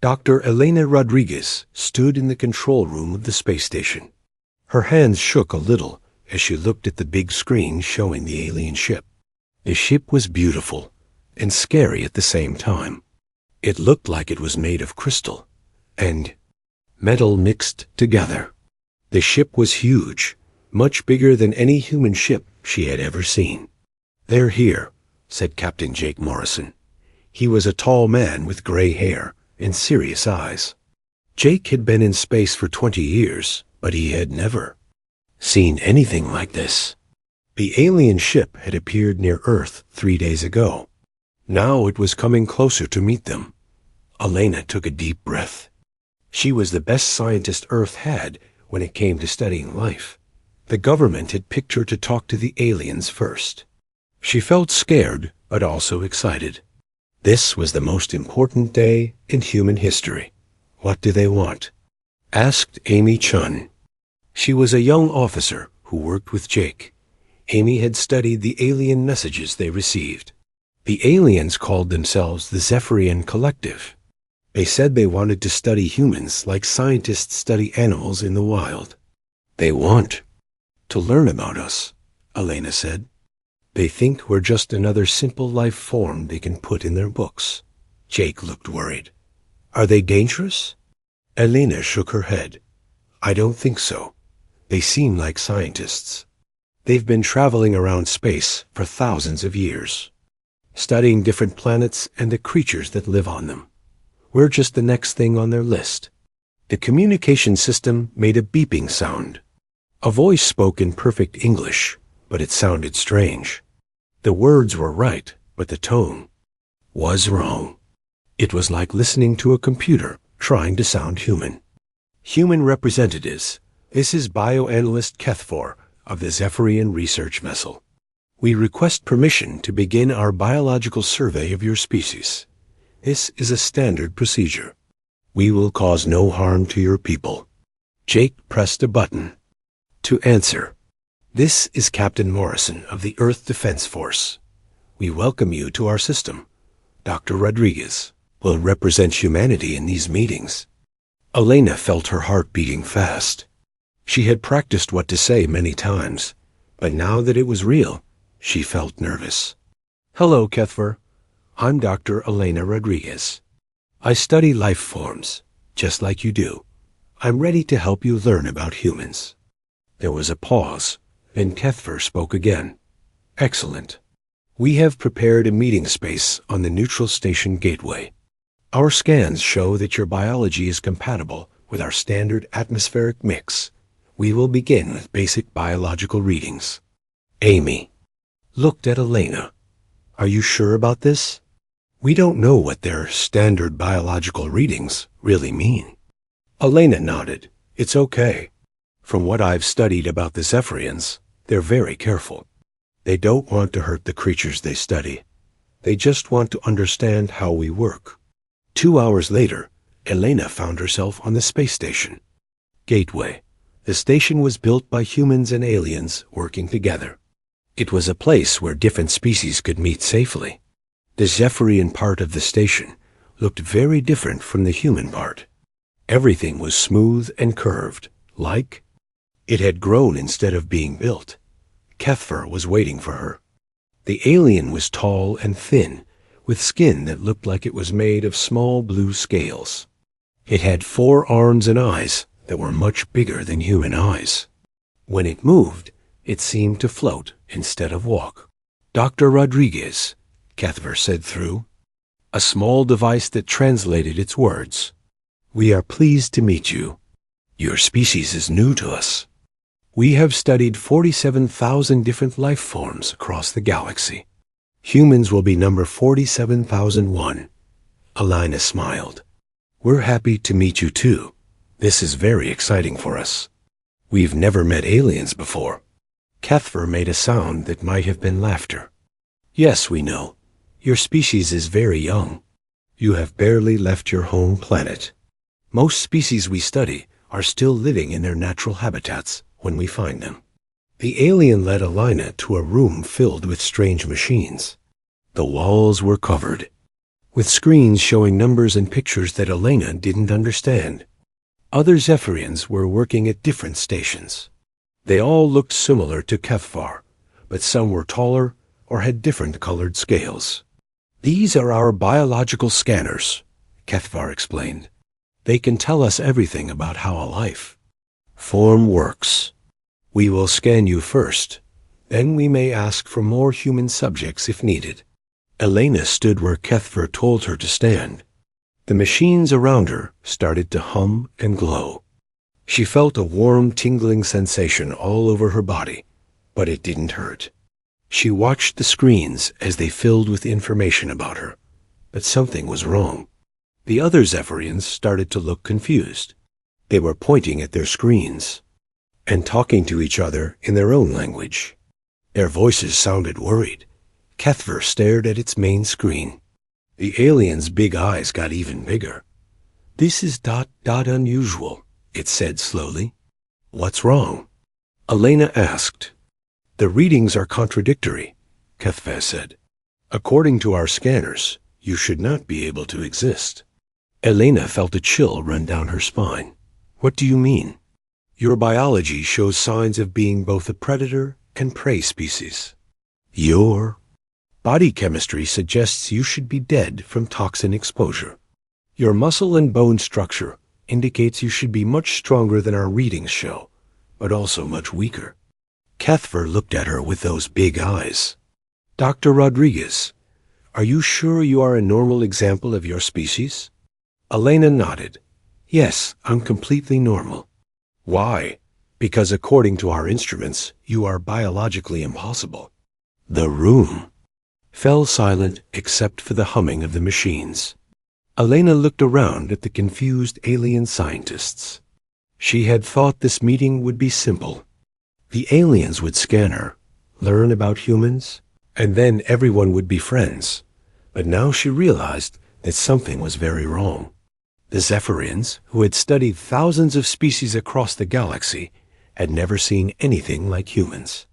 Dr. Elena Rodriguez stood in the control room of the space station. Her hands shook a little as she looked at the big screen showing the alien ship. The ship was beautiful and scary at the same time. It looked like it was made of crystal and metal mixed together. The ship was huge, much bigger than any human ship she had ever seen. "They're here," said Captain Jake Morrison. He was a tall man with gray hair and serious eyes. Jake had been in space for 20 years, but he had never seen anything like this. The alien ship had appeared near Earth 3 days ago. Now it was coming closer to meet them. Elena took a deep breath. She was the best scientist Earth had when it came to studying life. The government had picked her to talk to the aliens first. She felt scared, but also excited. This was the most important day in human history. "What do they want?" asked Amy Chun. She was a young officer who worked with Jake. Amy had studied the alien messages they received. The aliens called themselves the Zephyrian Collective. They said they wanted to study humans like scientists study animals in the wild. "They want to learn about us," Elena said. "They think we're just another simple life form they can put in their books." Jake looked worried. "Are they dangerous?" Elena shook her head. "I don't think so. They seem like scientists. They've been traveling around space for thousands of years, studying different planets and the creatures that live on them. We're just the next thing on their list." The communication system made a beeping sound. A voice spoke in perfect English, but it sounded strange. The words were right, but the tone was wrong. It was like listening to a computer trying to sound human. "Human representatives, this is bioanalyst Kethfor of the Zephyrian Research Vessel. We request permission to begin our biological survey of your species. This is a standard procedure. We will cause no harm to your people." Jake pressed a button. "To answer, this is Captain Morrison of the Earth Defense Force. We welcome you to our system. Dr. Rodriguez will represent humanity in these meetings." Elena felt her heart beating fast. She had practiced what to say many times, but now that it was real, she felt nervous. "Hello, Kethfor. I'm Dr. Elena Rodriguez. I study life forms, just like you do. I'm ready to help you learn about humans." There was a pause, then Kethfor spoke again. "Excellent. We have prepared a meeting space on the neutral station gateway. Our scans show that your biology is compatible with our standard atmospheric mix. We will begin with basic biological readings." Amy looked at Elena. "Are you sure about this? We don't know what their standard biological readings really mean." Elena nodded. "It's okay. From what I've studied about the Zephyrians, they're very careful. They don't want to hurt the creatures they study. They just want to understand how we work." 2 hours later, Elena found herself on the space station. Gateway. The station was built by humans and aliens working together. It was a place where different species could meet safely. The Zephyrian part of the station looked very different from the human part. Everything was smooth and curved, like it had grown instead of being built. Kethfor was waiting for her. The alien was tall and thin, with skin that looked like it was made of small blue scales. It had 4 arms and eyes that were much bigger than human eyes. When it moved, it seemed to float instead of walk. "Dr. Rodriguez," Kethfor said through a small device that translated its words. "We are pleased to meet you. Your species is new to us. We have studied 47,000 different life forms across the galaxy. Humans will be number 47,001. Elena smiled. "We're happy to meet you too. This is very exciting for us. We've never met aliens before." Kethfor made a sound that might have been laughter. "Yes, we know. Your species is very young. You have barely left your home planet. Most species we study are still living in their natural habitats when we find them." The alien led Elena to a room filled with strange machines. The walls were covered with screens showing numbers and pictures that Elena didn't understand. Other Zephyrians were working at different stations. They all looked similar to Kefvar, but some were taller or had different colored scales. "These are our biological scanners," Kefvar explained. "They can tell us everything about how a life form works. We will scan you first, then we may ask for more human subjects if needed." Elena stood where Kefvar told her to stand. The machines around her started to hum and glow. She felt a warm, tingling sensation all over her body, but it didn't hurt. She watched the screens as they filled with information about her, but something was wrong. The other Zephyrians started to look confused. They were pointing at their screens and talking to each other in their own language. Their voices sounded worried. Kefvar stared at its main screen. The alien's big eyes got even bigger. "This is unusual," it said slowly. "What's wrong?" Elena asked. "The readings are contradictory," Kefvar said. "According to our scanners, you should not be able to exist." Elena felt a chill run down her spine. "What do you mean?" "Your biology shows signs of being both a predator and prey species. Your body chemistry suggests you should be dead from toxin exposure. Your muscle and bone structure indicates you should be much stronger than our readings show, but also much weaker." Kefvar looked at her with those big eyes. "Dr. Rodriguez, are you sure you are a normal example of your species?" Elena nodded. "Yes, I'm completely normal." "Why?" "Because according to our instruments, you are biologically impossible." The room fell silent except for the humming of the machines. Elena looked around at the confused alien scientists. She had thought this meeting would be simple. The aliens would scan her, learn about humans, and then everyone would be friends. But now she realized that something was very wrong. The Zephyrians, who had studied thousands of species across the galaxy, had never seen anything like humans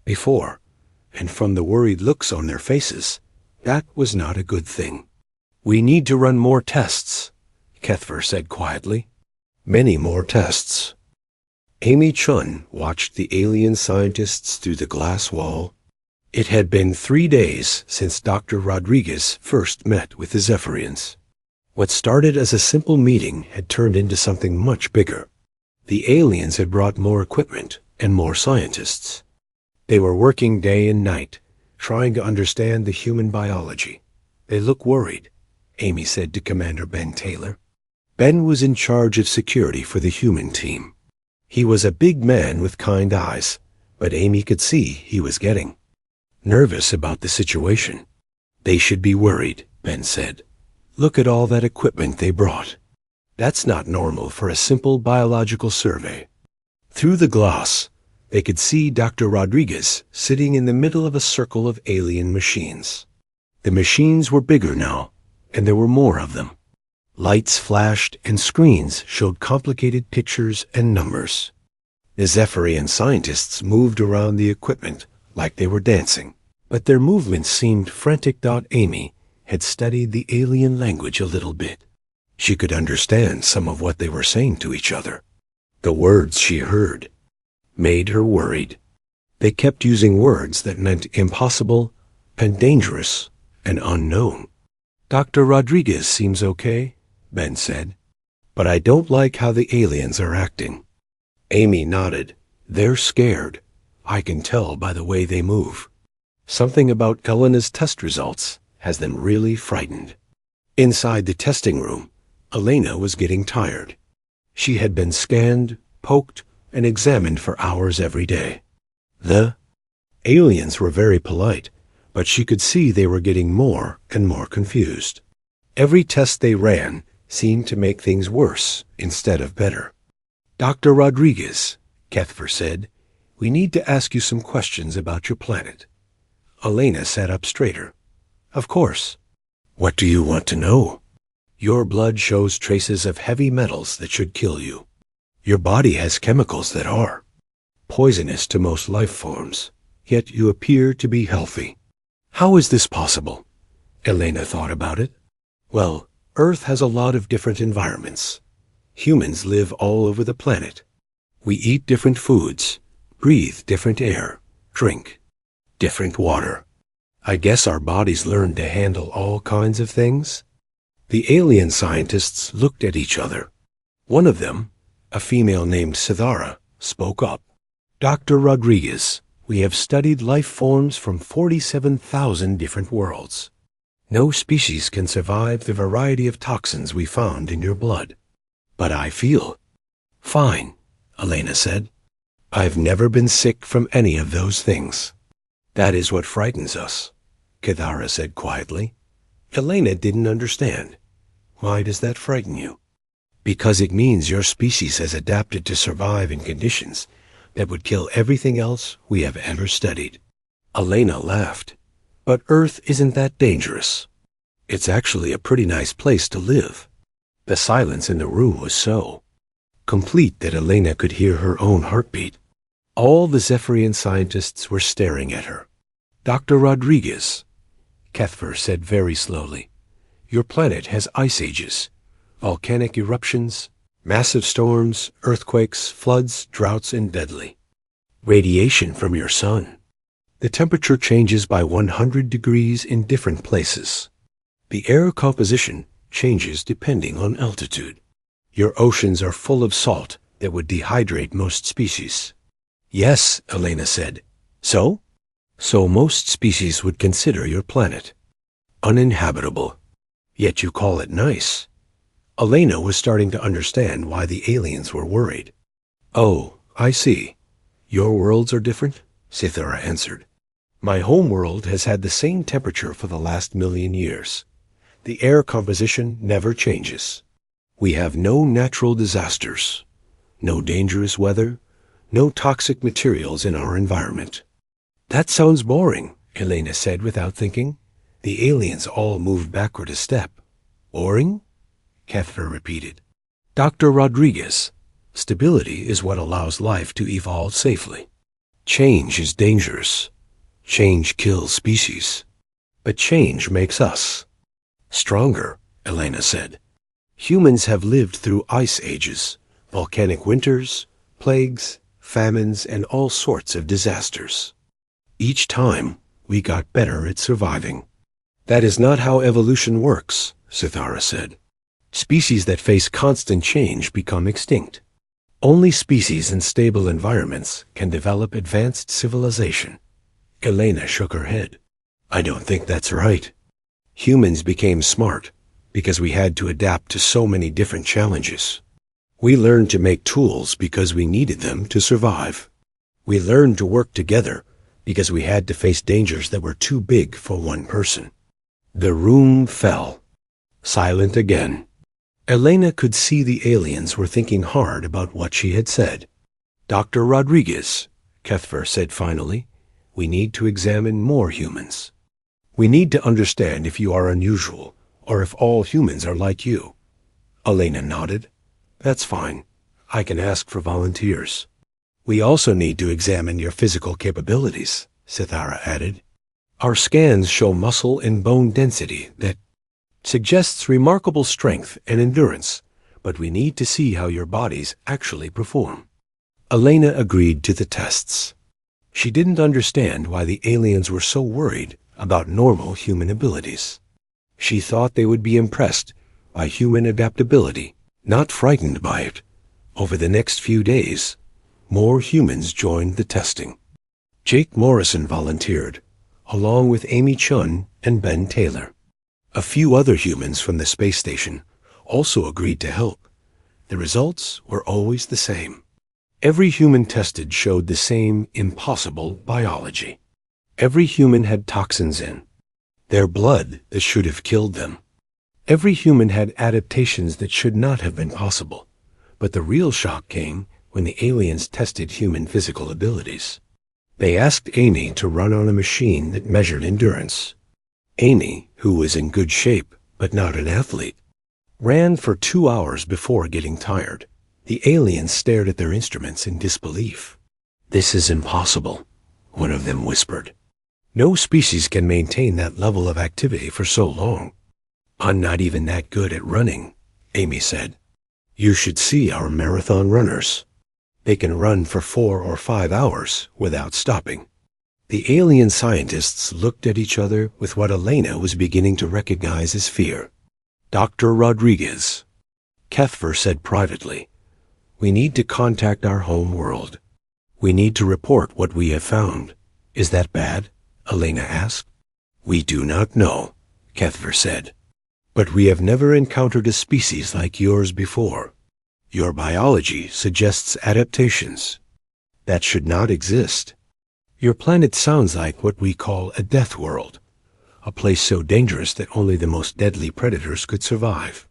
before, and from the worried looks on their faces, that was not a good thing. "We need to run more tests," Kefvar said quietly. "Many more tests." Amy Chun watched the alien scientists through the glass wall. It had been 3 days since Dr. Rodriguez first met with the Zephyrians. What started as a simple meeting had turned into something much bigger. The aliens had brought more equipment and more scientists. They were working day and night, trying to understand the human biology. "They look worried," Amy said to Commander Ben Taylor. Ben was in charge of security for the human team. He was a big man with kind eyes, but Amy could see he was getting nervous about the situation. "They should be worried," Ben said. "Look at all that equipment they brought. That's not normal for a simple biological survey." Through the glass, they could see Dr. Rodriguez sitting in the middle of a circle of alien machines. The machines were bigger now, and there were more of them. Lights flashed and screens showed complicated pictures and numbers. The Zephyrian scientists moved around the equipment like they were dancing, but their movements seemed frantic. Amy had studied the alien language a little bit. She could understand some of what they were saying to each other. The words she heard made her worried. They kept using words that meant impossible and dangerous and unknown. "Dr. Rodriguez seems okay," Ben said. "But I don't like how the aliens are acting." Amy nodded. "They're scared. I can tell by the way they move. Something about Elena's test results has them really frightened." Inside the testing room, Elena was getting tired. She had been scanned, poked, and examined for hours every day. The aliens were very polite, but she could see they were getting more and more confused. Every test they ran seemed to make things worse instead of better. "Dr. Rodriguez," Kefvar said, "we need to ask you some questions about your planet." Elena sat up straighter. "Of course." "What do you want to know?" "Your blood shows traces of heavy metals that should kill you. Your body has chemicals that are poisonous to most life forms, yet you appear to be healthy. How is this possible?" Elena thought about it. Well, Earth has a lot of different environments. Humans live all over the planet. We eat different foods, breathe different air, drink different water. I guess our bodies learn to handle all kinds of things. The alien scientists looked at each other. One of them, a female named Cithara, spoke up. Dr. Rodriguez, we have studied life forms from 47,000 different worlds. No species can survive the variety of toxins we found in your blood. But I feel fine, Elena said. I've never been sick from any of those things. That is what frightens us, Cithara said quietly. Elena didn't understand. Why does that frighten you? Because it means your species has adapted to survive in conditions that would kill everything else we have ever studied. Elena laughed. But Earth isn't that dangerous. It's actually a pretty nice place to live. The silence in the room was so complete that Elena could hear her own heartbeat. All the Zephyrian scientists were staring at her. Dr. Rodriguez, Cuthbert said very slowly, your planet has ice ages, volcanic eruptions, massive storms, earthquakes, floods, droughts, and deadly radiation from your sun. The temperature changes by 100 degrees in different places. The air composition changes depending on altitude. Your oceans are full of salt that would dehydrate most species. Yes, Elena said. So? So most species would consider your planet uninhabitable. Yet you call it nice. Elena was starting to understand why the aliens were worried. Oh, I see. Your worlds are different? Cithara answered. My home world has had the same temperature for the last 1,000,000 years. The air composition never changes. We have no natural disasters, no dangerous weather, no toxic materials in our environment. That sounds boring, Elena said without thinking. The aliens all moved backward a step. Boring? Cuthbert repeated. Dr. Rodriguez, stability is what allows life to evolve safely. Change is dangerous. Change kills species. But change makes us stronger, Elena said. Humans have lived through ice ages, volcanic winters, plagues, famines, and all sorts of disasters. Each time, we got better at surviving. That is not how evolution works, Cithara said. Species that face constant change become extinct. Only species in stable environments can develop advanced civilization. Elena shook her head. I don't think that's right. Humans became smart because we had to adapt to so many different challenges. We learned to make tools because we needed them to survive. We learned to work together because we had to face dangers that were too big for one person. The room fell. Silent again. Elena could see the aliens were thinking hard about what she had said. Dr. Rodriguez, Cuthbert said finally, we need to examine more humans. We need to understand if you are unusual, or if all humans are like you. Elena nodded. That's fine. I can ask for volunteers. We also need to examine your physical capabilities, Cithara added. Our scans show muscle and bone density that suggests remarkable strength and endurance, but we need to see how your bodies actually perform. Elena agreed to the tests. She didn't understand why the aliens were so worried about normal human abilities. She thought they would be impressed by human adaptability, not frightened by it. Over the next few days, more humans joined the testing. Jake Morrison volunteered, along with Amy Chun and Ben Taylor. A few other humans from the space station also agreed to help. The results were always the same. Every human tested showed the same impossible biology. Every human had toxins in their blood that should have killed them. Every human had adaptations that should not have been possible. But the real shock came when the aliens tested human physical abilities. They asked Amy to run on a machine that measured endurance. Amy, who was in good shape but not an athlete, ran for 2 hours before getting tired. The aliens stared at their instruments in disbelief. This is impossible, one of them whispered. No species can maintain that level of activity for so long. I'm not even that good at running, Amy said. You should see our marathon runners. They can run for 4 or 5 hours without stopping. The alien scientists looked at each other with what Elena was beginning to recognize as fear. Dr. Rodriguez, Cuthbert said privately, we need to contact our home world. We need to report what we have found. Is that bad? Elena asked. We do not know, Cuthbert said. But we have never encountered a species like yours before. Your biology suggests adaptations. That should not exist. Your planet sounds like what we call a death world, a place so dangerous that only the most deadly predators could survive.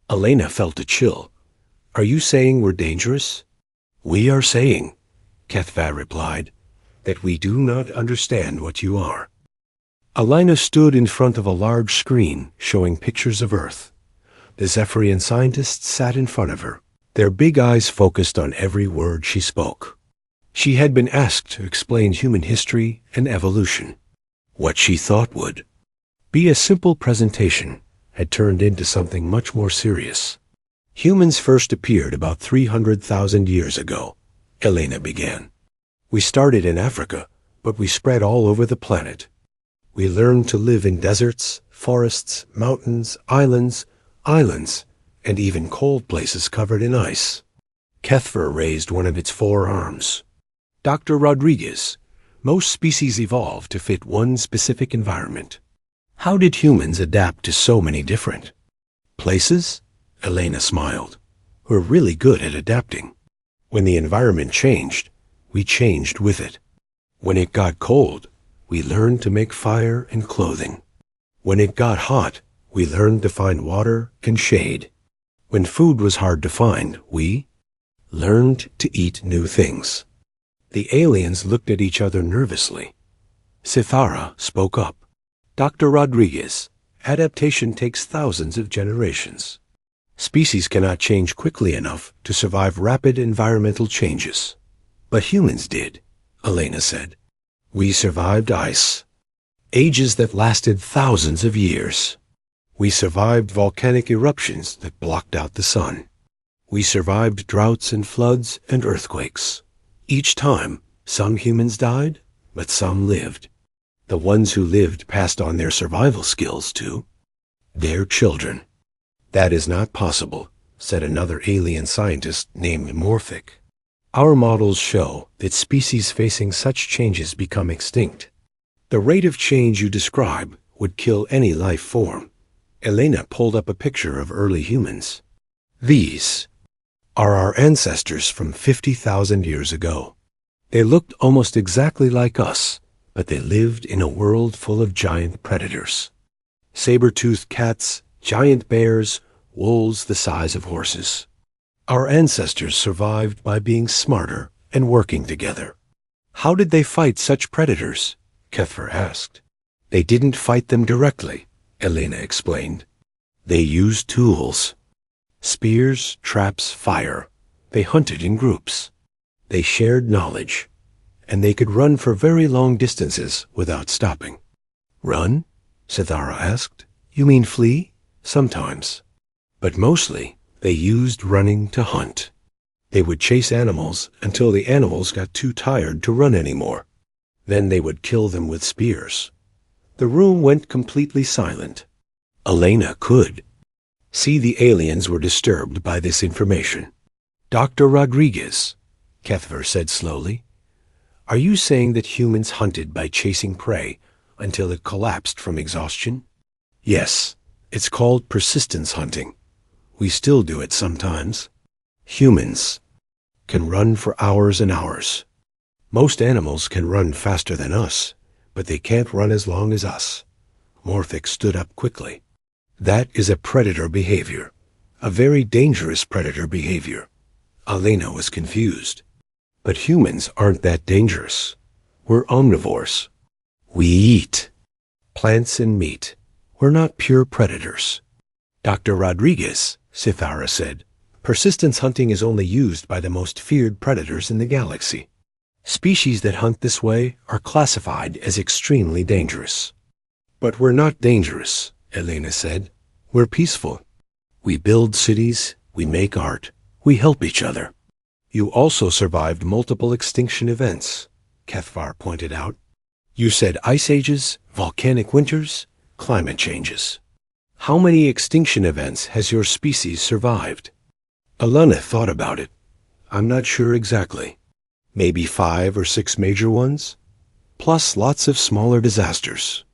Elena felt a chill. Are you saying we're dangerous? We are saying, Cuthbert replied, that we do not understand what you are. Elena stood in front of a large screen showing pictures of Earth. The Zephyrian scientists sat in front of her, their big eyes focused on every word she spoke. She had been asked to explain human history and evolution. What she thought would be a simple presentation had turned into something much more serious. Humans first appeared about 300,000 years ago, Elena began. We started in Africa, but we spread all over the planet. We learned to live in deserts, forests, mountains, islands, and even cold places covered in ice. Cuthbert raised one of its 4 arms. Dr. Rodriguez, most species evolve to fit one specific environment. How did humans adapt to so many different places? Elena smiled. We're really good at adapting. When the environment changed, we changed with it. When it got cold, we learned to make fire and clothing. When it got hot, we learned to find water and shade. When food was hard to find, we learned to eat new things. The aliens looked at each other nervously. Sithara spoke up. Dr. Rodriguez, adaptation takes thousands of generations. Species cannot change quickly enough to survive rapid environmental changes. But humans did, Elena said. We survived ice, ages that lasted thousands of years. We survived volcanic eruptions that blocked out the sun. We survived droughts and floods and earthquakes. Each time, some humans died, but some lived. The ones who lived passed on their survival skills to their children. That is not possible, said another alien scientist named Morphic. Our models show that species facing such changes become extinct. The rate of change you describe would kill any life form. Elena pulled up a picture of early humans. These are our ancestors from 50,000 years ago. They looked almost exactly like us, but they lived in a world full of giant predators. Saber-toothed cats, giant bears, wolves the size of horses. Our ancestors survived by being smarter and working together. How did they fight such predators? Cuthbert asked. They didn't fight them directly, Elena explained. They used tools. Spears, traps, fire. They hunted in groups. They shared knowledge. And they could run for very long distances without stopping. Run? Sithara asked. You mean flee? Sometimes. But mostly, they used running to hunt. They would chase animals until the animals got too tired to run anymore. Then they would kill them with spears. The room went completely silent. Elena could see the aliens were disturbed by this information. Dr. Rodriguez, Cuthbert said slowly, are you saying that humans hunted by chasing prey until it collapsed from exhaustion? Yes, it's called persistence hunting. We still do it sometimes. Humans can run for hours and hours. Most animals can run faster than us, but they can't run as long as us. Morphic stood up quickly. That is a predator behavior, a very dangerous predator behavior. Elena was confused. But humans aren't that dangerous. We're omnivores. We eat plants and meat. We're not pure predators. Dr. Rodriguez, Sithara said, persistence hunting is only used by the most feared predators in the galaxy. Species that hunt this way are classified as extremely dangerous. But we're not dangerous, Elena said. We're peaceful. We build cities, we make art, we help each other. You also survived multiple extinction events, Kethvar pointed out. You said ice ages, volcanic winters, climate changes. How many extinction events has your species survived? Alana thought about it. I'm not sure exactly. Maybe 5 or 6 major ones? Plus lots of smaller disasters.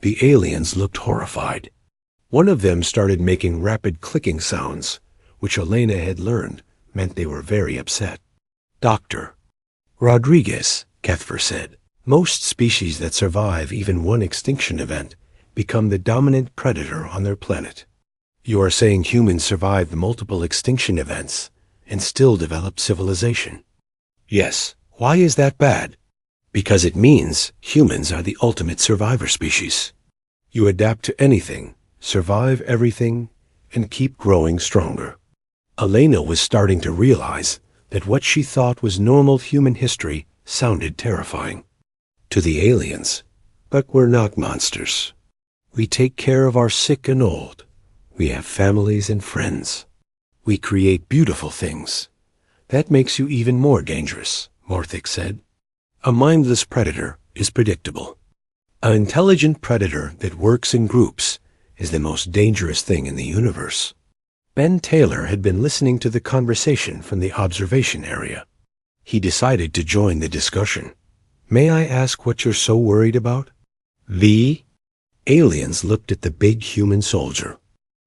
The aliens looked horrified. One of them started making rapid clicking sounds, which Elena had learned meant they were very upset. Dr. Rodriguez, Kethvar said, most species that survive even one extinction event become the dominant predator on their planet. You are saying humans survived multiple extinction events and still developed civilization? Yes. Why is that bad? Because it means humans are the ultimate survivor species. You adapt to anything, survive everything, and keep growing stronger. Elena was starting to realize that what she thought was normal human history sounded terrifying to the aliens. But we're not monsters. We take care of our sick and old. We have families and friends. We create beautiful things. That makes you even more dangerous, Morthic said. A mindless predator is predictable. An intelligent predator that works in groups is the most dangerous thing in the universe. Ben Taylor had been listening to the conversation from the observation area. He decided to join the discussion. May I ask what you're so worried about? The aliens looked at the big human soldier.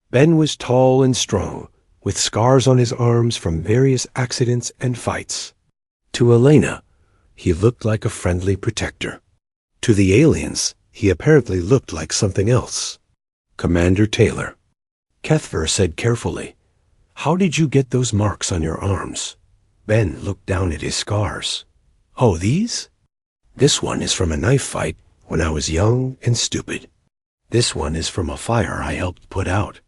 Ben was tall and strong, with scars on his arms from various accidents and fights. To Elena, he looked like a friendly protector. To the aliens, he apparently looked like something else. Commander Taylor. Kethvar said carefully, "How did you get those marks on your arms?" Ben looked down at his scars. "Oh, these? This one is from a knife fight when I was young and stupid. This one is from a fire I helped put out.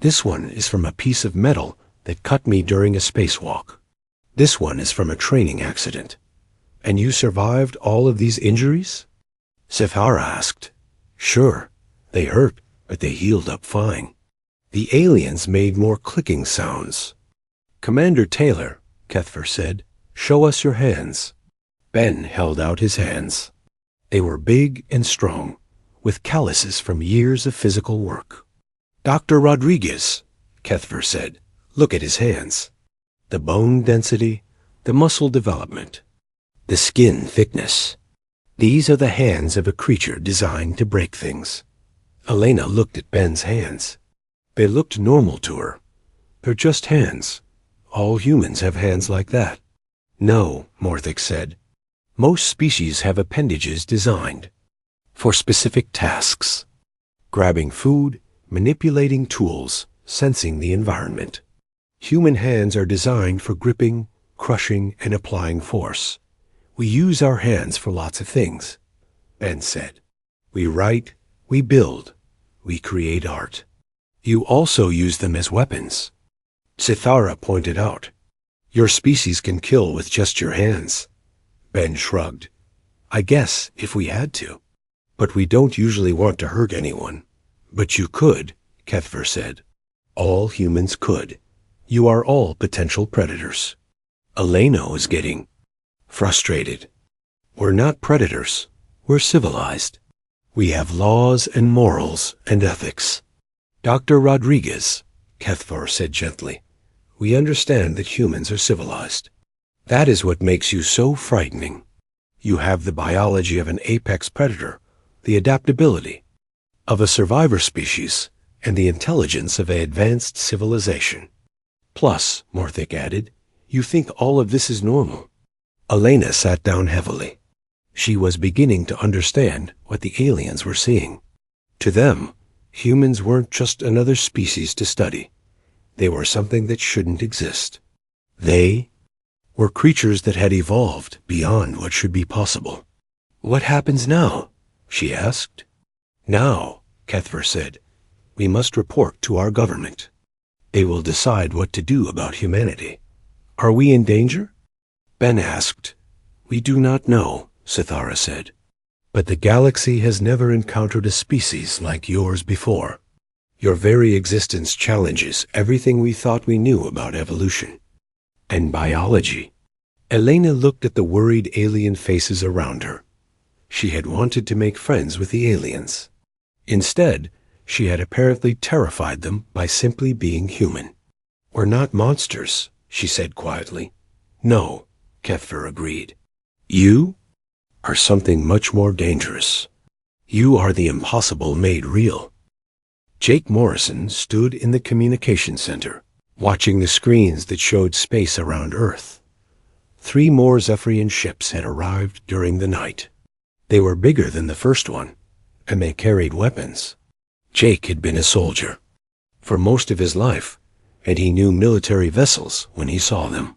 This one is from a piece of metal that cut me during a spacewalk. This one is from a training accident. And you survived all of these injuries?" Sifara asked. "Sure. They hurt, but they healed up fine." The aliens made more clicking sounds. "Commander Taylor," Kethvar said, "show us your hands." Ben held out his hands. They were big and strong, with calluses from years of physical work. "Dr. Rodriguez," Kethvar said, "look at his hands. The bone density, the muscle development, the skin thickness. These are the hands of a creature designed to break things." Elena looked at Ben's hands. They looked normal to her. They're just hands. All humans have hands like that. "No," Morthic said. "Most species have appendages designed for specific tasks. Grabbing food, manipulating tools, sensing the environment. Human hands are designed for gripping, crushing, and applying force. We use our hands for lots of things," Ben said. "We write, we build, we create art. You also use them as weapons." Sithara pointed out, "Your species can kill with just your hands." Ben shrugged. "I guess if we had to. But we don't usually want to hurt anyone." "But you could," Kethvar said. "All humans could. You are all potential predators." Elena was getting frustrated. "We're not predators. We're civilized. We have laws and morals and ethics." "Dr. Rodriguez," Kethvar said gently, "we understand that humans are civilized. That is what makes you so frightening. You have the biology of an apex predator, the adaptability of a survivor species, and the intelligence of an advanced civilization. Plus," Morthic added, "you think all of this is normal." Elena sat down heavily. She was beginning to understand what the aliens were seeing. To them, humans weren't just another species to study. They were something that shouldn't exist. They were creatures that had evolved beyond what should be possible. "What happens now?" she asked. "Now," Kethvar said, "we must report to our government. They will decide what to do about humanity." "Are we in danger?" Ben asked. "We do not know," Sithara said. "But the galaxy has never encountered a species like yours before. Your very existence challenges everything we thought we knew about evolution and biology. Elena looked at the worried alien faces around her. She had wanted to make friends with the aliens. Instead, she had apparently terrified them by simply being human. "We're not monsters," she said quietly. "No," Kethver agreed. "You are something much more dangerous. You are the impossible made real." Jake Morrison stood in the communication center, watching the screens that showed space around Earth. 3 more Zephyrian ships had arrived during the night. They were bigger than the first one, and they carried weapons. Jake had been a soldier for most of his life, and he knew military vessels when he saw them.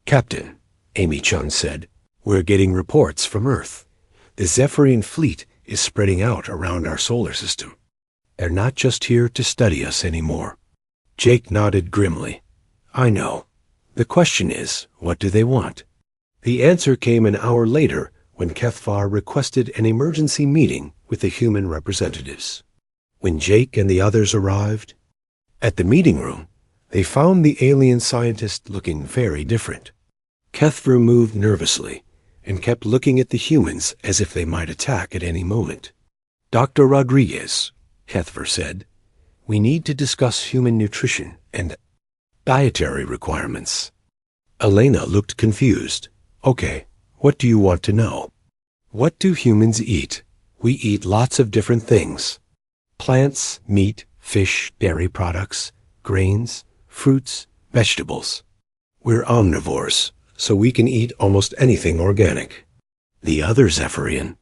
"Captain," Amy Chun said, "we're getting reports from Earth. The Zephyrian fleet is spreading out around our solar system. They're not just here to study us anymore." Jake nodded grimly. "I know. The question is, what do they want?" The answer came an hour later when Kethvar requested an emergency meeting with the human representatives. When Jake and the others arrived at the meeting room, they found the alien scientist looking very different. Kethvar moved nervously and kept looking at the humans as if they might attack at any moment. "Dr. Rodriguez," Kethvar said, "we need to discuss human nutrition and dietary requirements." Elena looked confused. "Okay, what do you want to know?" "What do humans eat?" "We eat lots of different things. Plants, meat, fish, dairy products, grains, fruits, vegetables. We're omnivores, so we can eat almost anything organic." The other Zephyrian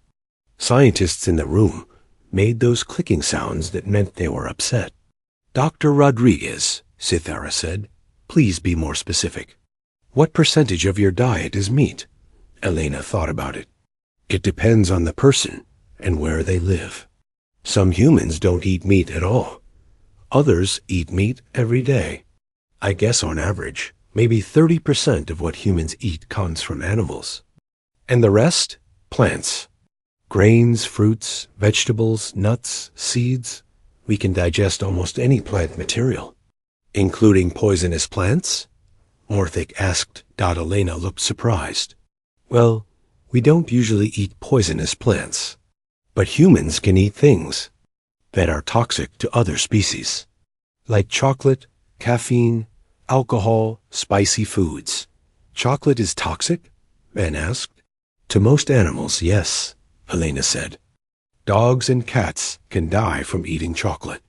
scientists in the room made those clicking sounds that meant they were upset. "Dr. Rodriguez," Cythera said, "please be more specific. What percentage of your diet is meat?" Elena thought about it. "It depends on the person and where they live. Some humans don't eat meat at all. Others eat meat every day. I guess on average, maybe 30% of what humans eat comes from animals. And the rest? Plants. Grains, fruits, vegetables, nuts, seeds. We can digest almost any plant material." "Including poisonous plants?" Morthic asked. Elena looked surprised. "Well, we don't usually eat poisonous plants. But humans can eat things that are toxic to other species, like chocolate, caffeine, alcohol, spicy foods." "Chocolate is toxic?" Ben asked. "To most animals, yes," Elena said. "Dogs and cats can die from eating chocolate.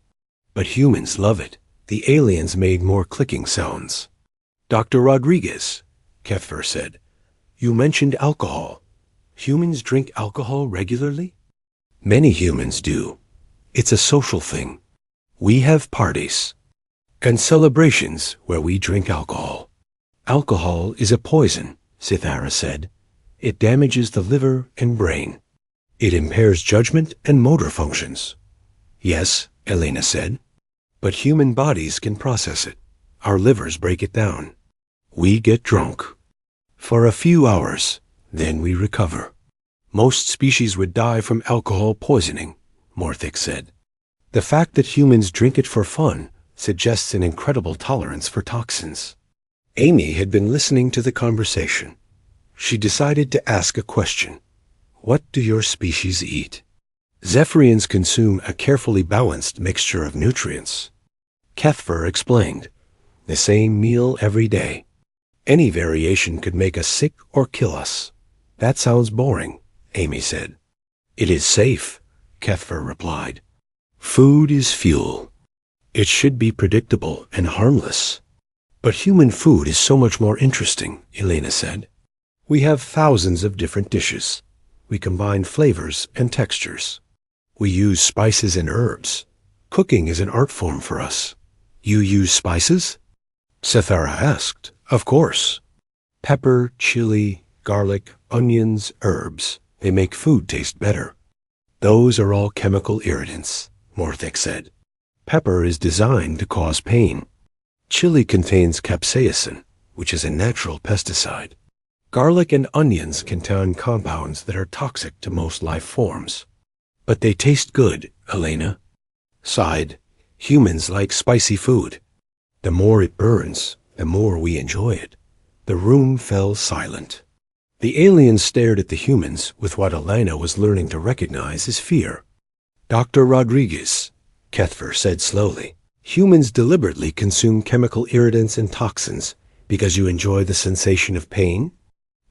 But humans love it." The aliens made more clicking sounds. "Dr. Rodriguez," Kethver said, "you mentioned alcohol. Humans drink alcohol regularly?" "Many humans do. It's a social thing. We have parties and celebrations where we drink alcohol." "Alcohol is a poison," Cythera said. "It damages the liver and brain. It impairs judgment and motor functions." "Yes," Elena said, "but human bodies can process it. Our livers break it down. We get drunk for a few hours, then we recover." "Most species would die from alcohol poisoning," Morthic said. "The fact that humans drink it for fun suggests an incredible tolerance for toxins." Amy had been listening to the conversation. She decided to ask a question. "What do your species eat?" "Zephyrians consume a carefully balanced mixture of nutrients," Kethver explained. "The same meal every day. Any variation could make us sick or kill us." "That sounds boring," Amy said. "It is safe," Kethver replied. "Food is fuel. It should be predictable and harmless." "But human food is so much more interesting," Elena said. "We have thousands of different dishes. We combine flavors and textures. We use spices and herbs. Cooking is an art form for us." "You use spices?" Cythera asked. "Of course. Pepper, chili, garlic, onions, herbs. They make food taste better." "Those are all chemical irritants," Morthic said. "Pepper is designed to cause pain. Chili contains capsaicin, which is a natural pesticide. Garlic and onions contain compounds that are toxic to most life forms." "But they taste good," Elena sighed. Humans like spicy food. The more it burns, the more we enjoy it. The room fell silent. The aliens stared at the humans with what Elena was learning to recognize as fear. Dr. Rodriguez, Kethver said slowly, humans deliberately consume chemical irritants and toxins because you enjoy the sensation of pain?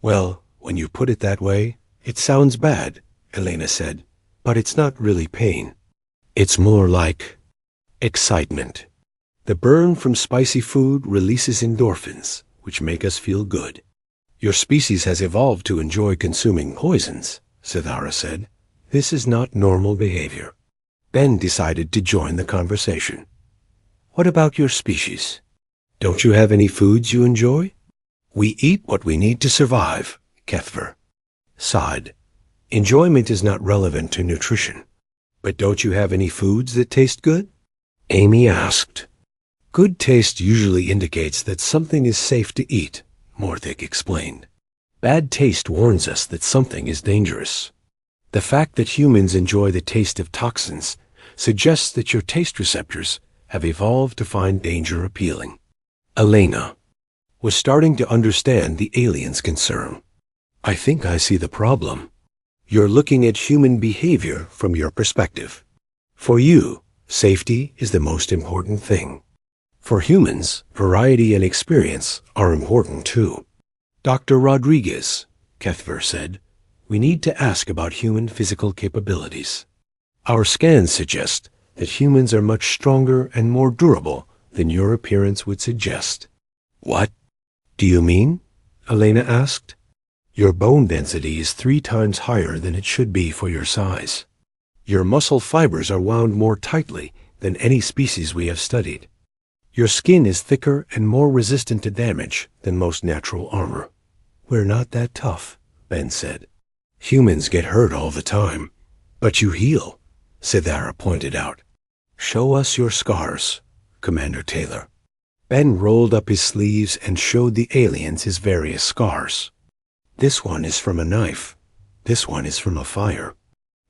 Well, when you put it that way, it sounds bad, Elena said, but it's not really pain. It's more like excitement. The burn from spicy food releases endorphins, which make us feel good. Your species has evolved to enjoy consuming poisons, Sithara said. This is not normal behavior. Ben decided to join the conversation. What about your species? Don't you have any foods you enjoy? We eat what we need to survive, Kethver sighed. Enjoyment is not relevant to nutrition. But don't you have any foods that taste good? Amy asked. Good taste usually indicates that something is safe to eat, Morthic explained. Bad taste warns us that something is dangerous. The fact that humans enjoy the taste of toxins suggests that your taste receptors have evolved to find danger appealing. Elena was starting to understand the aliens' concern. I think I see the problem. You're looking at human behavior from your perspective. For you, safety is the most important thing. For humans, variety and experience are important too. Dr. Rodriguez, Kethver said, we need to ask about human physical capabilities. Our scans suggest that humans are much stronger and more durable than your appearance would suggest. What do you mean? Elena asked. Your bone density is 3 times higher than it should be for your size. Your muscle fibers are wound more tightly than any species we have studied. Your skin is thicker and more resistant to damage than most natural armor. We're not that tough, Ben said. Humans get hurt all the time. But you heal, Sithara pointed out. Show us your scars, Commander Taylor. Ben rolled up his sleeves and showed the aliens his various scars. This one is from a knife. This one is from a fire.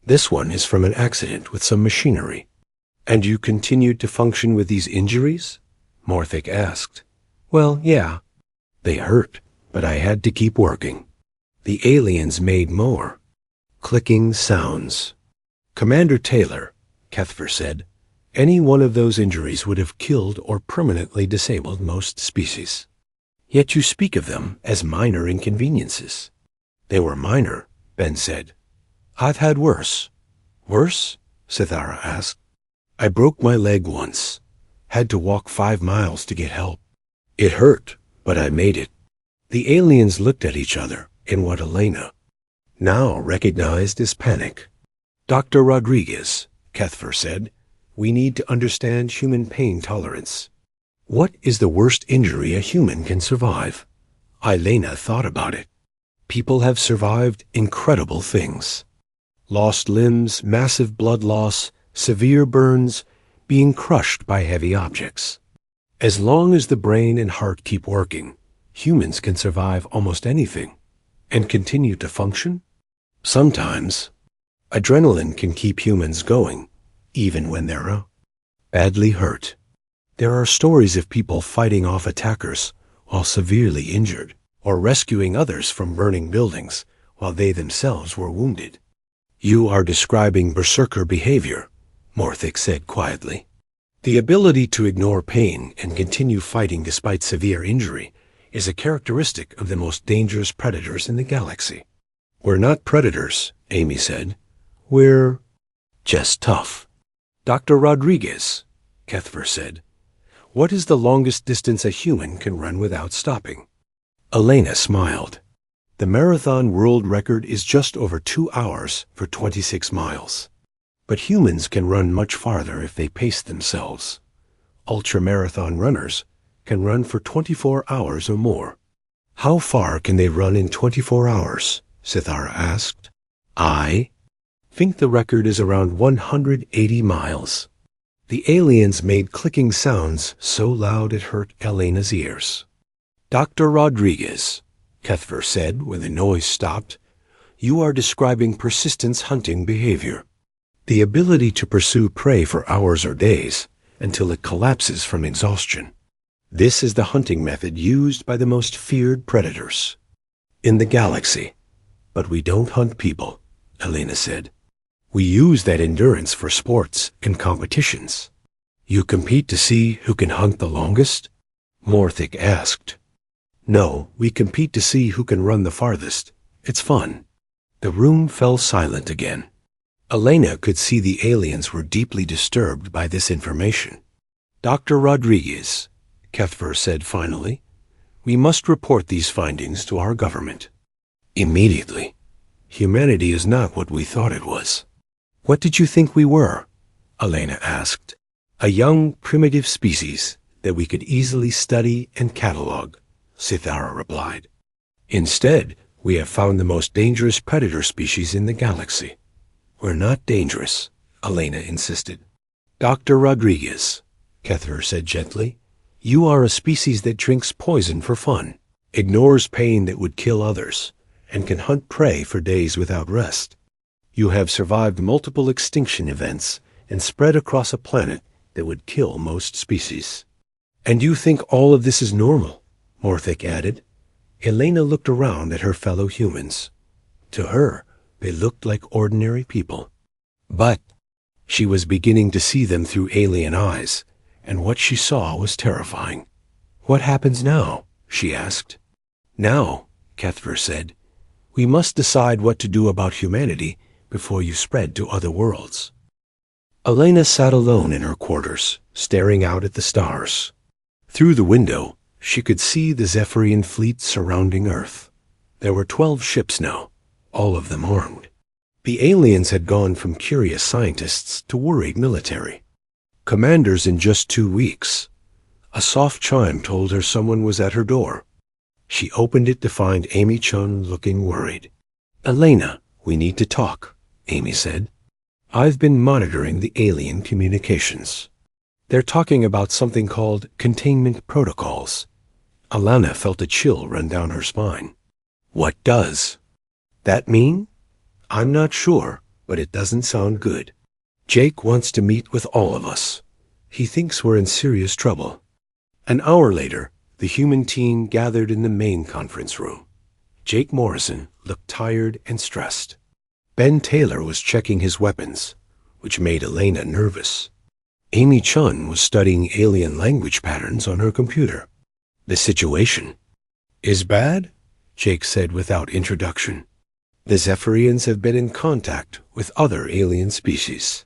This one is from an accident with some machinery. And you continued to function with these injuries? Morthic asked. Well, yeah. They hurt, but I had to keep working. The aliens made more. Clicking sounds. Commander Taylor, Kethver said, any one of those injuries would have killed or permanently disabled most species. Yet you speak of them as minor inconveniences. They were minor, Ben said. I've had worse. Worse? Sithara asked. I broke my leg once. Had to walk 5 miles to get help. It hurt, but I made it. The aliens looked at each other in what Elena now recognized as panic. Dr. Rodriguez, Kethver said, we need to understand human pain tolerance. What is the worst injury a human can survive? Elena thought about it. People have survived incredible things. Lost limbs, massive blood loss, severe burns, being crushed by heavy objects. As long as the brain and heart keep working, humans can survive almost anything and continue to function. Sometimes, adrenaline can keep humans going, even when they're badly hurt. There are stories of people fighting off attackers while severely injured, or rescuing others from burning buildings while they themselves were wounded. You are describing berserker behavior, Morthic said quietly. The ability to ignore pain and continue fighting despite severe injury is a characteristic of the most dangerous predators in the galaxy. We're not predators, Amy said. We're just tough. Dr. Rodriguez, Kethver said. What is the longest distance a human can run without stopping? Elena smiled. The marathon world record is just over 2 hours for 26 miles. But humans can run much farther if they pace themselves. Ultramarathon runners can run for 24 hours or more. How far can they run in 24 hours? Sithara asked. I think the record is around 180 miles. The aliens made clicking sounds so loud it hurt Elena's ears. Dr. Rodriguez, Kethver said when the noise stopped, you are describing persistence hunting behavior. The ability to pursue prey for hours or days until it collapses from exhaustion. This is the hunting method used by the most feared predators in the galaxy. But we don't hunt people, Elena said. We use that endurance for sports and competitions. You compete to see who can hunt the longest? Morthic asked. No, we compete to see who can run the farthest. It's fun. The room fell silent again. Elena could see the aliens were deeply disturbed by this information. Dr. Rodriguez, Cuthbert said finally, we must report these findings to our government. Immediately. Humanity is not what we thought it was. What did you think we were? Elena asked. A young, primitive species that we could easily study and catalog, Cithara replied. Instead, we have found the most dangerous predator species in the galaxy. We're not dangerous, Elena insisted. Dr. Rodriguez, Cuthbert said gently, you are a species that drinks poison for fun, ignores pain that would kill others, and can hunt prey for days without rest. You have survived multiple extinction events and spread across a planet that would kill most species. And you think all of this is normal, Morthic added. Elena looked around at her fellow humans. To her, they looked like ordinary people. But she was beginning to see them through alien eyes, and what she saw was terrifying. What happens now? She asked. Now, Cuthbert said, we must decide what to do about humanity before you spread to other worlds. Elena sat alone in her quarters, staring out at the stars. Through the window, she could see the Zephyrian fleet surrounding Earth. There were 12 ships now, all of them armed. The aliens had gone from curious scientists to worried military. Commanders in just 2 weeks. A soft chime told her someone was at her door. She opened it to find Amy Chun looking worried. Elena, we need to talk, Amy said. I've been monitoring the alien communications. They're talking about something called containment protocols. Alana felt a chill run down her spine. What does that mean? I'm not sure, but it doesn't sound good. Jake wants to meet with all of us. He thinks we're in serious trouble. An hour later, the human team gathered in the main conference room. Jake Morrison looked tired and stressed. Ben Taylor was checking his weapons, which made Elena nervous. Amy Chun was studying alien language patterns on her computer. The situation is bad, Jake said without introduction. The Zephyrians have been in contact with other alien species.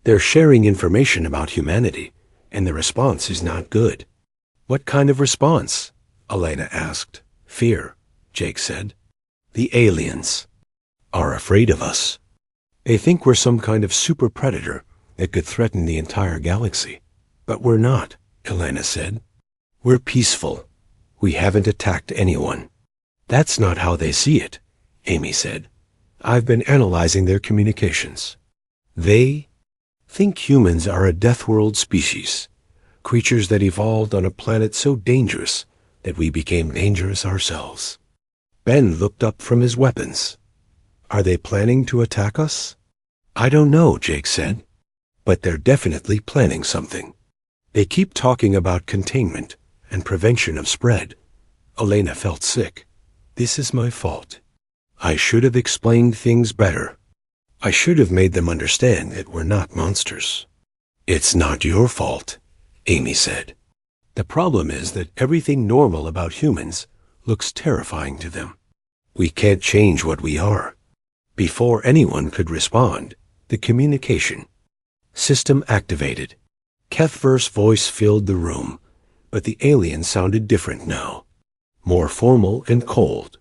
They're sharing information about humanity, and the response is not good. What kind of response? Elena asked. Fear, Jake said. The aliens are afraid of us. They think we're some kind of super predator that could threaten the entire galaxy. But we're not, Elena said. We're peaceful. We haven't attacked anyone. That's not how they see it, Amy said. I've been analyzing their communications. They think humans are a death world species, creatures that evolved on a planet so dangerous that we became dangerous ourselves. Ben looked up from his weapons. Are they planning to attack us? I don't know, Jake said, but they're definitely planning something. They keep talking about containment and prevention of spread. Elena felt sick. This is my fault. I should have explained things better. I should have made them understand that we're not monsters. It's not your fault, Amy said. The problem is that everything normal about humans looks terrifying to them. We can't change what we are. Before anyone could respond, the communication system activated. Cuthbert's voice filled the room, but the alien sounded different now, more formal and cold.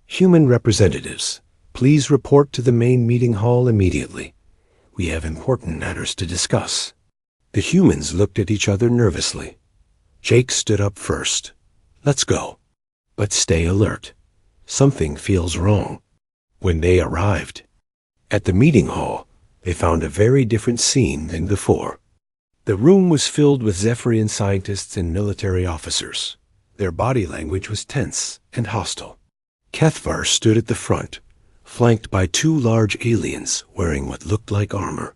Human representatives, please report to the main meeting hall immediately. We have important matters to discuss. The humans looked at each other nervously. Jake stood up first. Let's go. But stay alert. Something feels wrong. When they arrived at the meeting hall, they found a very different scene than before. The room was filled with Zephyrian scientists and military officers. Their body language was tense and hostile. Cuthbert stood at the front, flanked by 2 large aliens wearing what looked like armor.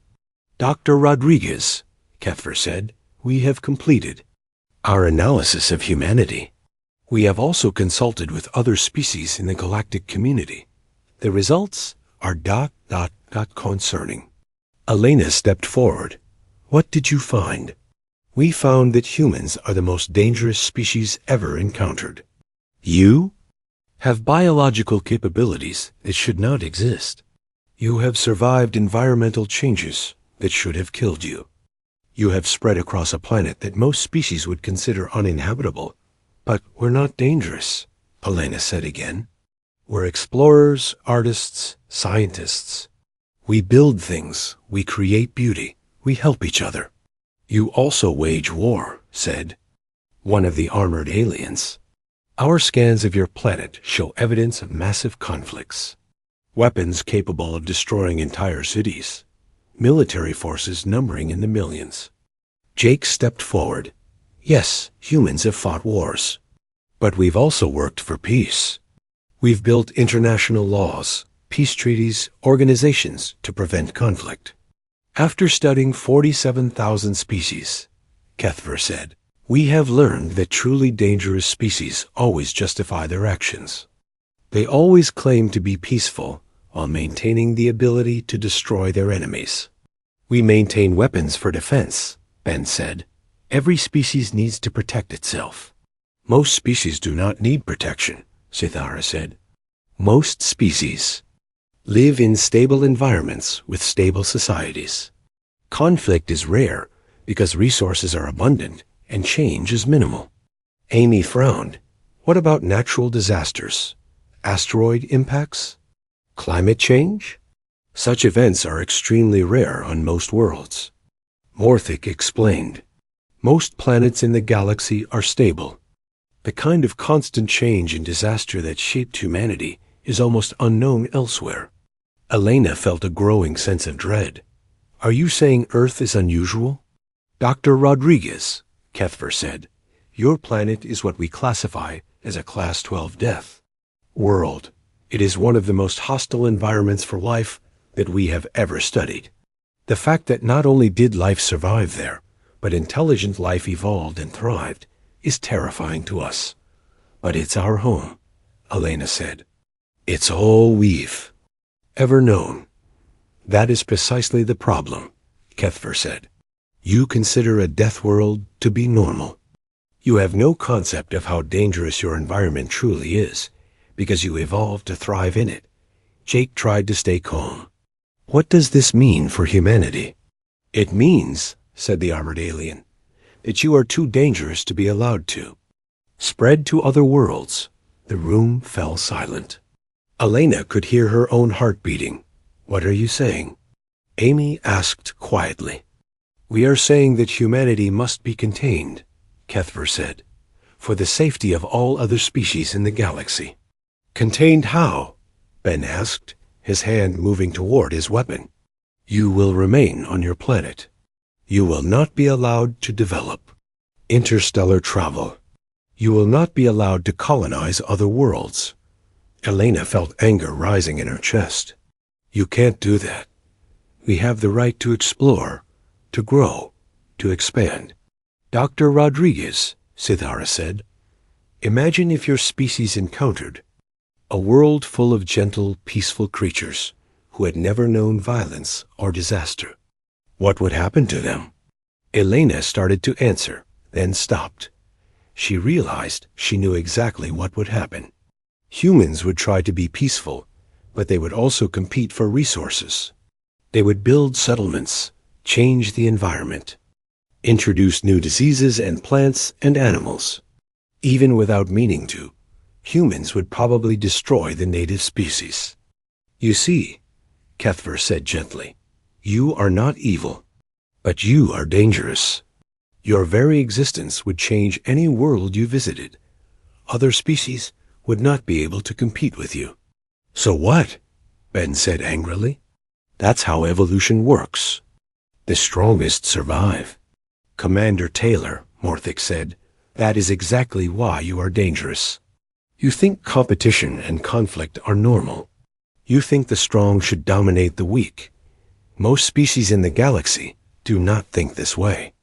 Dr. Rodriguez, Cuthbert said, We have completed our analysis of humanity. We have also consulted with other species in the galactic community. The results are ... concerning. Elena stepped forward. What did you find? We found that humans are the most dangerous species ever encountered. You have biological capabilities that should not exist. You have survived environmental changes that should have killed you. You have spread across a planet that most species would consider uninhabitable. But we're not dangerous, Elena said again. We're explorers, artists, scientists. We build things, we create beauty, we help each other. You also wage war, said one of the armored aliens. Our scans of your planet show evidence of massive conflicts. Weapons capable of destroying entire cities. Military forces numbering in the millions. Jake stepped forward. Yes, humans have fought wars. But we've also worked for peace. We've built international laws, peace treaties, organizations to prevent conflict. After studying 47,000 species, Kethver said, we have learned that truly dangerous species always justify their actions. They always claim to be peaceful while maintaining the ability to destroy their enemies. We maintain weapons for defense, Ben said. Every species needs to protect itself. Most species do not need protection, Sithara said. Most species live in stable environments with stable societies. Conflict is rare because resources are abundant and change is minimal. Amy frowned. What about natural disasters? Asteroid impacts? Climate change? Such events are extremely rare on most worlds. Morthic explained. Most planets in the galaxy are stable. The kind of constant change and disaster that shaped humanity is almost unknown elsewhere. Elena felt a growing sense of dread. Are you saying Earth is unusual? Dr. Rodriguez, Kethver said, your planet is what we classify as a Class 12 death world. It is one of the most hostile environments for life that we have ever studied. The fact that not only did life survive there, but intelligent life evolved and thrived is terrifying to us. But it's our home, Elena said. It's all we've ever known. That is precisely the problem, Kethver said. You consider a death world to be normal. You have no concept of how dangerous your environment truly is, because you evolved to thrive in it. Jake tried to stay calm. What does this mean for humanity? It means, said the armored alien, that you are too dangerous to be allowed to. Spread to other worlds. The room fell silent. Elena could hear her own heart beating. What are you saying? Amy asked quietly. We are saying that humanity must be contained, Kethver said, for the safety of all other species in the galaxy. Contained how? Ben asked, his hand moving toward his weapon. You will remain on your planet. You will not be allowed to develop interstellar travel. You will not be allowed to colonize other worlds. Elena felt anger rising in her chest. You can't do that. We have the right to explore, to grow, to expand. Dr. Rodriguez, Sithara said, imagine if your species encountered a world full of gentle, peaceful creatures who had never known violence or disaster. What would happen to them? Elena started to answer, then stopped. She realized she knew exactly what would happen. Humans would try to be peaceful, but they would also compete for resources. They would build settlements, change the environment, introduce new diseases and plants and animals. Even without meaning to, humans would probably destroy the native species. You see, Kethver said gently, you are not evil, but you are dangerous. Your very existence would change any world you visited. Other species would not be able to compete with you. So what? Ben said angrily. That's how evolution works. The strongest survive. Commander Taylor, Morthic said, that is exactly why you are dangerous. You think competition and conflict are normal. You think the strong should dominate the weak. Most species in the galaxy do not think this way.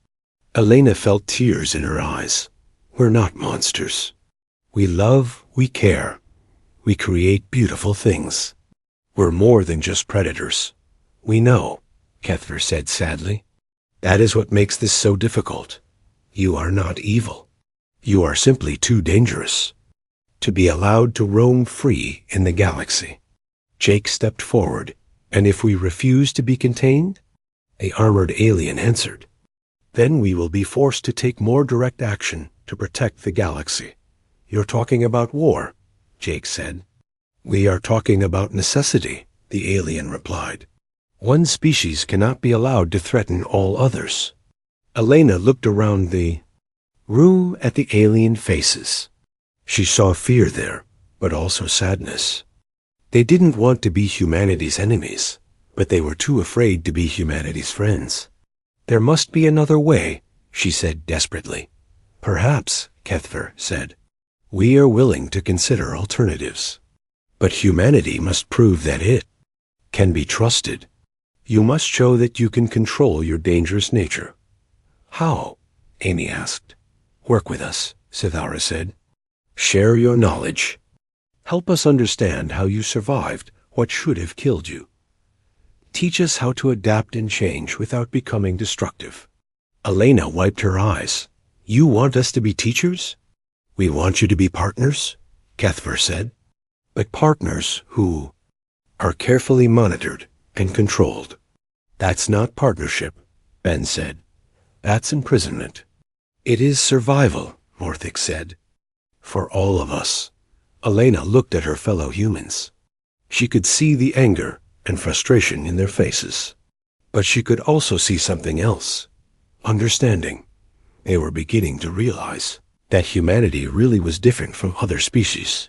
Elena felt tears in her eyes. We're not monsters. We love, we care. We create beautiful things. We're more than just predators. We know, Kethver said sadly. That is what makes this so difficult. You are not evil. You are simply too dangerous to be allowed to roam free in the galaxy. Jake stepped forward. And if we refuse to be contained? A armored alien answered. Then we will be forced to take more direct action to protect the galaxy. You're talking about war, Jake said. We are talking about necessity, the alien replied. One species cannot be allowed to threaten all others. Elena looked around the room at the alien faces. She saw fear there, but also sadness. They didn't want to be humanity's enemies, but they were too afraid to be humanity's friends. There must be another way, she said desperately. Perhaps, Kethver said. We are willing to consider alternatives. But humanity must prove that it can be trusted. You must show that you can control your dangerous nature. How? Amy asked. Work with us, Sithara said. Share your knowledge. Help us understand how you survived what should have killed you. Teach us how to adapt and change without becoming destructive. Elena wiped her eyes. You want us to be teachers? We want you to be partners, Kethver said. But partners who are carefully monitored and controlled. That's not partnership, Ben said. That's imprisonment. It is survival, Morthic said. For all of us. Elena looked at her fellow humans. She could see the anger and frustration in their faces. But she could also see something else. Understanding. They were beginning to realize that humanity really was different from other species.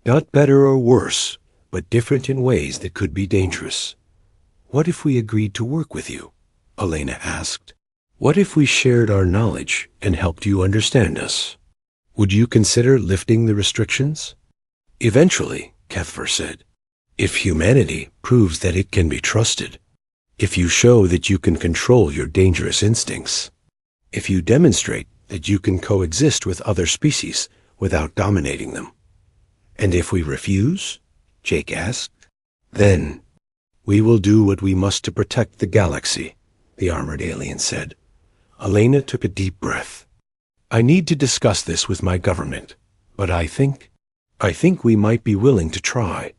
Not better or worse, but different in ways that could be dangerous. What if we agreed to work with you? Elena asked. What if we shared our knowledge and helped you understand us? Would you consider lifting the restrictions? Eventually, Kethver said, if humanity proves that it can be trusted, if you show that you can control your dangerous instincts, if you demonstrate that you can coexist with other species without dominating them. And if we refuse? Jake asked. Then we will do what we must to protect the galaxy, the armored alien said. Elena took a deep breath. I need to discuss this with my government, but I think we might be willing to try,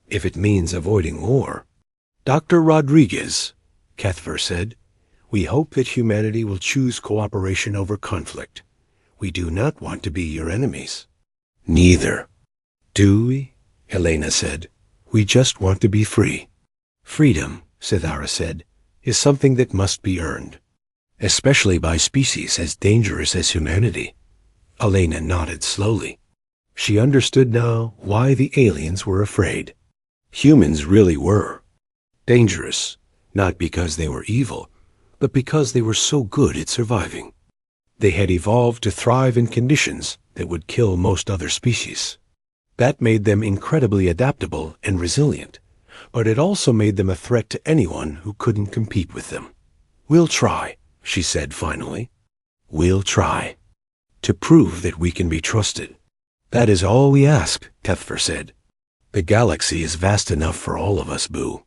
if it means avoiding war. Dr. Rodriguez, Kethver said, we hope that humanity will choose cooperation over conflict. We do not want to be your enemies. Neither. Do we? Elena said. We just want to be free. Freedom, Sithara said, is something that must be earned, especially by species as dangerous as humanity. Elena nodded slowly. She understood now why the aliens were afraid. Humans really were dangerous, not because they were evil, but because they were so good at surviving. They had evolved to thrive in conditions that would kill most other species. That made them incredibly adaptable and resilient, but it also made them a threat to anyone who couldn't compete with them. We'll try, she said finally. We'll try. To prove that we can be trusted. That is all we ask, Kethver said. The galaxy is vast enough for all of us, Boo.